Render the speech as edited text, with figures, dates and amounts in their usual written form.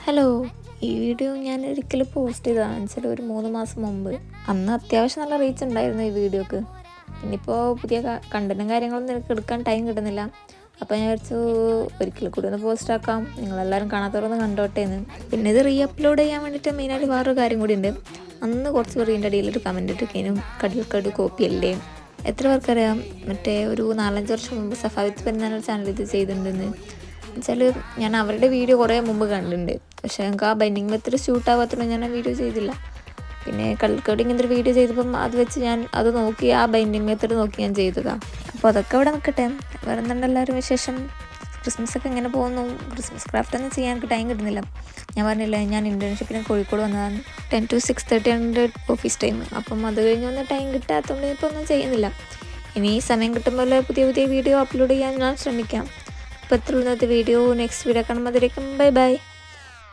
Hello, ഈ video ഞാൻ ഒരിക്കലും പോസ്റ്റ് ചെയ്തതാണ് വെച്ചാൽ ഒരു 3 മാസം മുമ്പ്. അന്ന് അത്യാവശ്യം നല്ല റീച്ച് ഉണ്ടായിരുന്നു ഈ വീഡിയോക്ക്. പിന്നിപ്പോൾ പുതിയ കണ്ടന്റും കാര്യങ്ങളൊന്നും എനിക്ക് എടുക്കാൻ ടൈം കിട്ടുന്നില്ല. അപ്പോൾ ഞാൻ വിചാരിച്ചു ഒരിക്കൽ കൂടി ഒന്ന് പോസ്റ്റ് ആക്കാം, നിങ്ങളെല്ലാവരും കാണാത്തവരൊന്ന് കണ്ടോട്ടേന്ന്. പിന്നെ ഇത് റീ അപ്ലോഡ് ചെയ്യാൻ വേണ്ടിയിട്ട് മെയിനായിട്ട് വേറൊരു കാര്യം കൂടി ഉണ്ട്. അന്ന് കുറച്ച് പേർ ഇതിൻ്റെ ഇടയിൽ ഒരു കമൻറ്റ് ഇട്ടിരിക്കാനും കടു കോപ്പിയല്ലേ. എത്ര പേർക്കറിയാം മറ്റേ ഒരു 4-5 വർഷം മുമ്പ് സഫാവിത്ത് പെരുന്നാൾ ചാനൽ ഇത് ചെയ്തിട്ടുണ്ടെന്ന് വെച്ചാൽ. ഞാൻ അവരുടെ വീഡിയോ കുറേ മുമ്പ് കണ്ടിട്ടുണ്ട്, പക്ഷേ എനിക്ക് ആ ബൈൻഡിങ് മെത്തേഡ് ഷൂട്ട് ആവാത്തതുകൊണ്ട് ഞാൻ ആ വീഡിയോ ചെയ്തില്ല. പിന്നെ കടൽക്കടി ഇങ്ങനത്തെ ഒരു വീഡിയോ ചെയ്തപ്പം അത് വെച്ച് ഞാൻ അത് നോക്കി ആ ബൈൻഡിങ് മെത്തേഡ് നോക്കി ഞാൻ ചെയ്തതാണ്. അപ്പോൾ അതൊക്കെ അവിടെ നിൽക്കട്ടെ. വേറെ എന്തുണ്ട് എല്ലാവരും വിശേഷം? ക്രിസ്മസ് ഒക്കെ എങ്ങനെ പോകുന്നു? ക്രിസ്മസ് ക്രാഫ്റ്റ് ഒന്നും ചെയ്യാൻ എനിക്ക് ടൈം കിട്ടുന്നില്ല. ഞാൻ പറഞ്ഞില്ലേ, ഞാൻ ഇൻറ്റേൺഷിപ്പിന് കോഴിക്കോട് വന്നതാണ്. 10 to 6:30 ഓഫീസ് ടൈം. അപ്പം അത് കഴിഞ്ഞൊന്നും ടൈം കിട്ടാത്തതുകൊണ്ട് ഇപ്പോൾ ഒന്നും ചെയ്യുന്നില്ല. ഇനി സമയം കിട്ടുമ്പോൾ പുതിയ വീഡിയോ അപ്ലോഡ് ചെയ്യാൻ ഞാൻ ശ്രമിക്കാം. അപ്പോൾ ഇന്നത്തെ വീഡിയോ നെക്സ്റ്റ് വീഡിയോ കാണുമ്പോൾ ബൈ ബൈ.